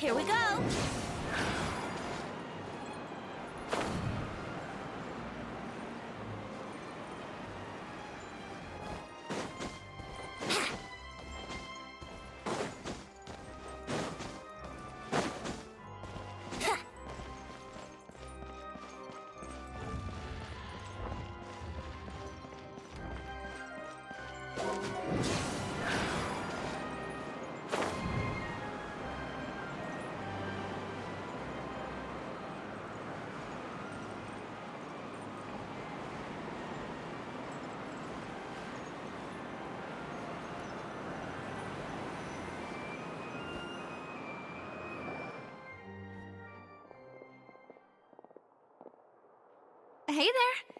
Here we go! Hey there!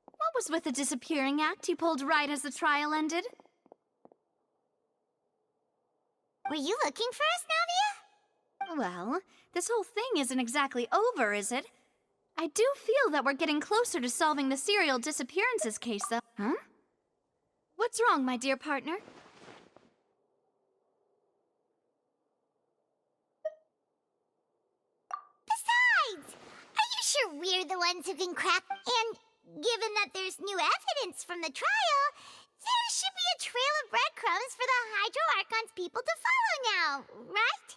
What was with the disappearing act you pulled right as the trial ended? Were you looking for us, Navia? Well, this whole thing isn't exactly over, is it? I do feel that we're getting closer to solving the serial disappearances case, though. Huh? What's wrong, my dear partner? Besides, are you sure we're the ones who can crack? And given that there's new evidence from the trial, there should be a trail of breadcrumbs for the Hydro Archon's people to follow now, right?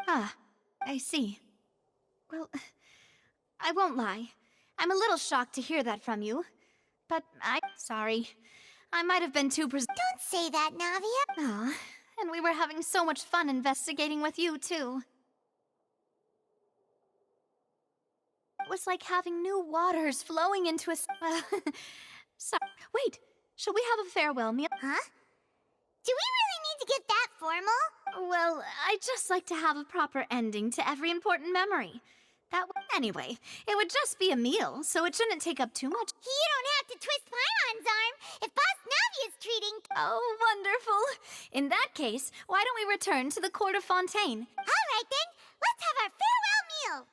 Ah, I see. Well, I won't lie. I'm a little shocked to hear that from you. But sorry. I might have been too Don't say that, Navia. Aw, and we were having so much fun investigating with you, too. It was like having new waters flowing into a... Wait, shall we have a farewell meal? Huh? Do we really need to get that formal? Well, I'd just like to have a proper ending to every important memory. Anyway, it would just be a meal, so it shouldn't take up too much. You don't have to twist Paimon's arm if Boss Navia's treating... Oh, wonderful. In that case, why don't we return to the Court of Fontaine? All right, then. Let's have our farewell meal.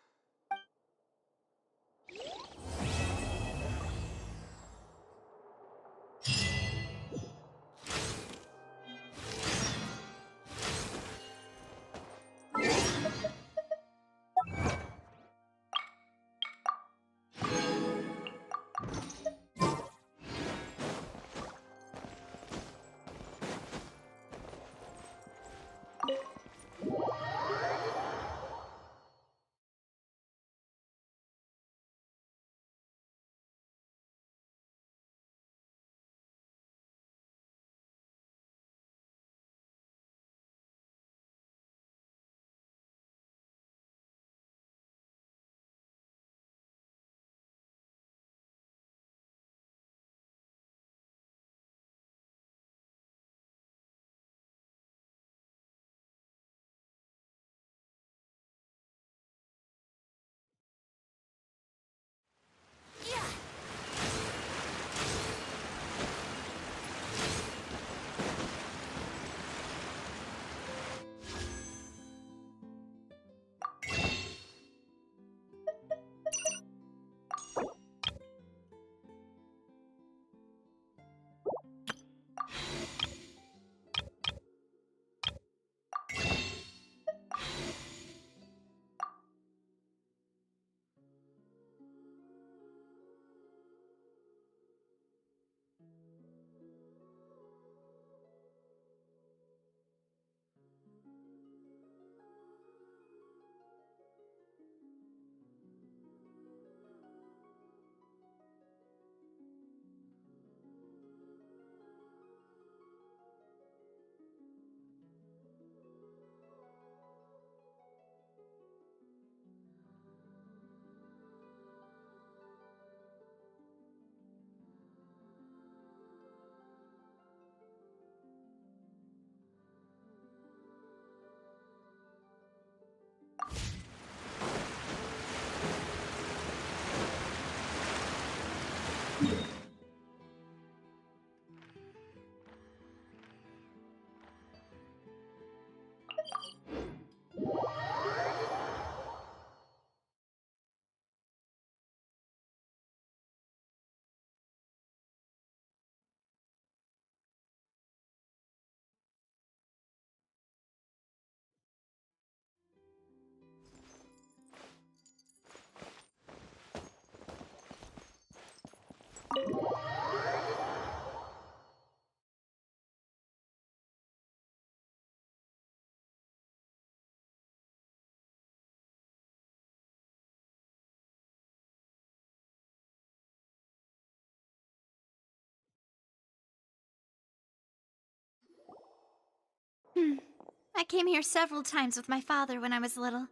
I came here several times with my father when I was little,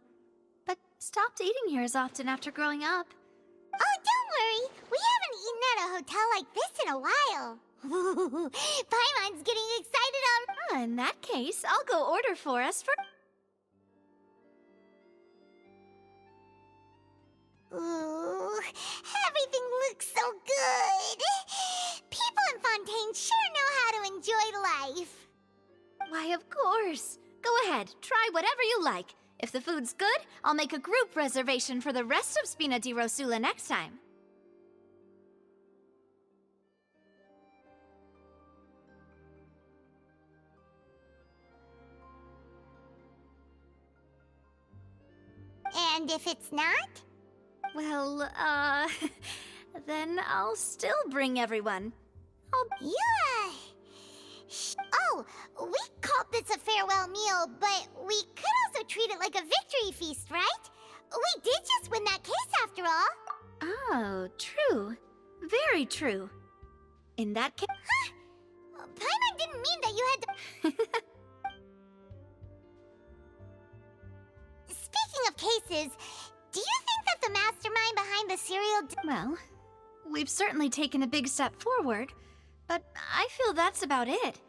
but stopped eating here as often after growing up. Oh, don't worry. We haven't eaten at a hotel like this in a while. Paimon's getting excited on... In that case, I'll go order for us for... Ooh, everything looks so good. People in Fontaine sure know how to enjoy life. Why, of course. Go ahead, try whatever you like. If the food's good, I'll make a group reservation for the rest of Spina di Rosula next time. And if it's not? Well, then I'll still bring everyone. Yeah. Oh, we called this a farewell meal, but we could also treat it like a victory feast, right? We did just win that case after all. Oh, true. Very true. In that case... Huh? Paimon didn't mean that you had to... Speaking of cases, do you think that the mastermind behind the cereal... Well, we've certainly taken a big step forward, but I feel that's about it.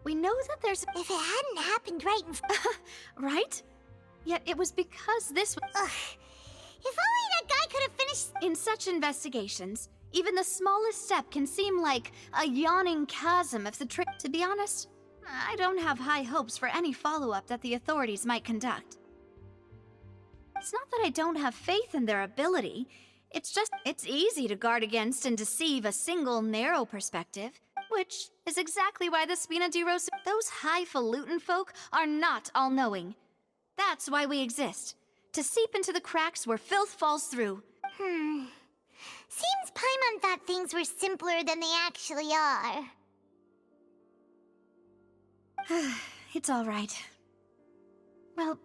We know that there's... If it hadn't happened right in... Right? Yet it was because this was... Ugh. If only that guy could have finished... In such investigations, even the smallest step can seem like a yawning chasm if the trick... To be honest, I don't have high hopes for any follow-up that the authorities might conduct. It's not that I don't have faith in their ability. It's just, it's easy to guard against and deceive a single narrow perspective, which is exactly why the Spina di Rosa... Those highfalutin folk are not all-knowing. That's why we exist. To seep into the cracks where filth falls through. Seems Paimon thought things were simpler than they actually are. It's all right. Well,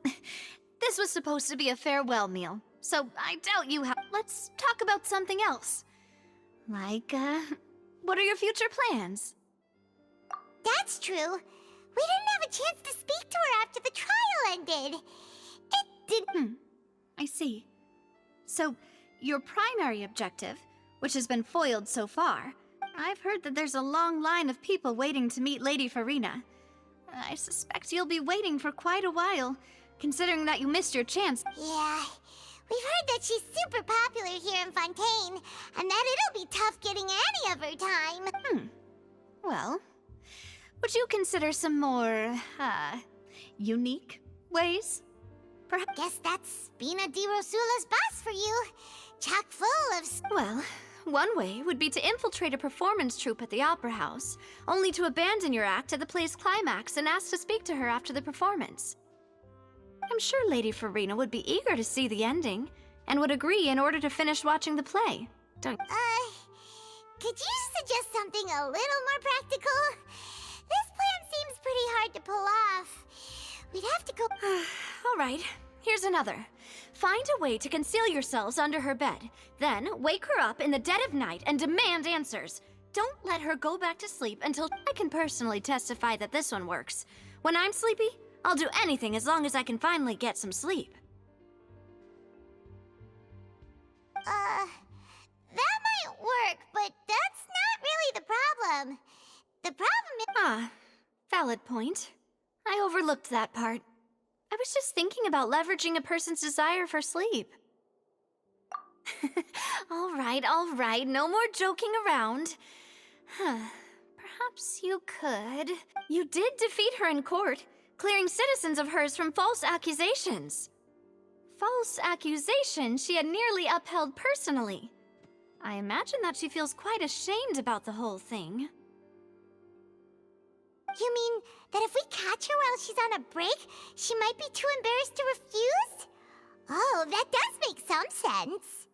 this was supposed to be a farewell meal, so I doubt you have... Let's talk about something else. Like, what are your future plans? That's true. We didn't have a chance to speak to her after the trial ended. It didn't... I see. So, your primary objective, which has been foiled so far, I've heard that there's a long line of people waiting to meet Lady Farina. I suspect you'll be waiting for quite a while, considering that you missed your chance. Yeah, we've heard that she's super popular here in Fontaine, and that it'll be tough getting any of her time. Well, would you consider some more, unique ways? Perhaps... Guess that's Spina di Rosula's boss for you. Chock full of... Well, one way would be to infiltrate a performance troupe at the Opera House, only to abandon your act at the play's climax and ask to speak to her after the performance. I'm sure Lady Farina would be eager to see the ending, and would agree in order to finish watching the play. Don't... Could you suggest something a little more practical? This plan seems pretty hard to pull off. We'd have to go... All right, here's another. Find a way to conceal yourselves under her bed. Then, wake her up in the dead of night and demand answers. Don't let her go back to sleep until... I can personally testify that this one works. When I'm sleepy, I'll do anything as long as I can finally get some sleep. That might work, but that's not really the problem. The problem is... Valid point. I overlooked that part. I was just thinking about leveraging a person's desire for sleep. All right, no more joking around. Perhaps you could... You did defeat her in court, clearing citizens of hers from false accusations. False accusations she had nearly upheld personally. I imagine that she feels quite ashamed about the whole thing. You mean that if we catch her while she's on a break, she might be too embarrassed to refuse? Oh, that does make some sense.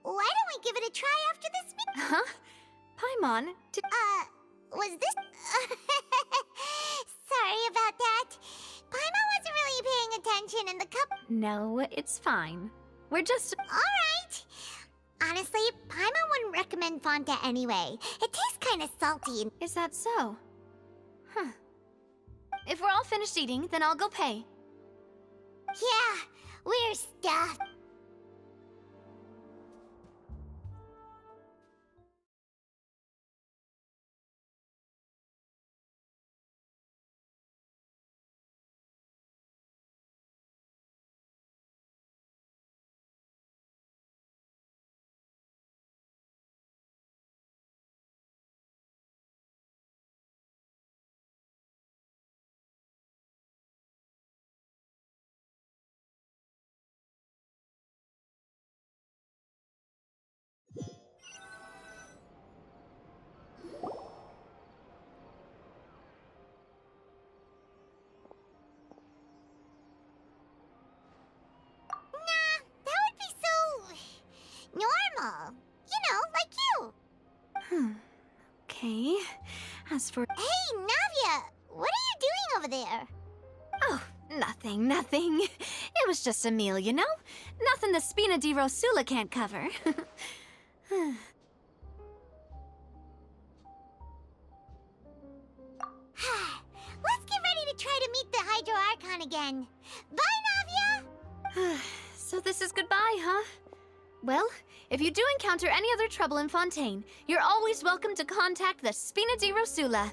Why don't we give it a try after this meeting? Huh? Paimon, did... Was this... Sorry about that. Paimon wasn't really paying attention in the cup... No, it's fine. We're just... Alright. Honestly, Paimon wouldn't recommend Fonta anyway. It tastes kind of salty. Is that so? Huh. If we're all finished eating, then I'll go pay. Yeah, we're stuffed. Nah, that would be so normal. You know, like you. Okay. As for... Hey, Navia, what are you doing over there? Oh, nothing. It was just a meal, you know? Nothing the Spina di Rosula can't cover. Let's get ready to try to meet the Hydro Archon again. Bye, Navia! So this is goodbye, huh? Well, if you do encounter any other trouble in Fontaine, you're always welcome to contact the Spina di Rosula.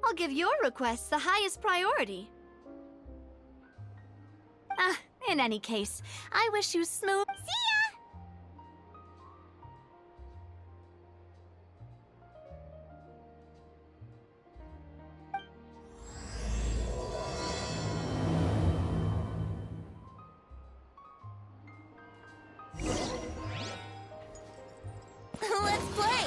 I'll give your requests the highest priority. In any case, I wish you smooth... See ya! Let's play!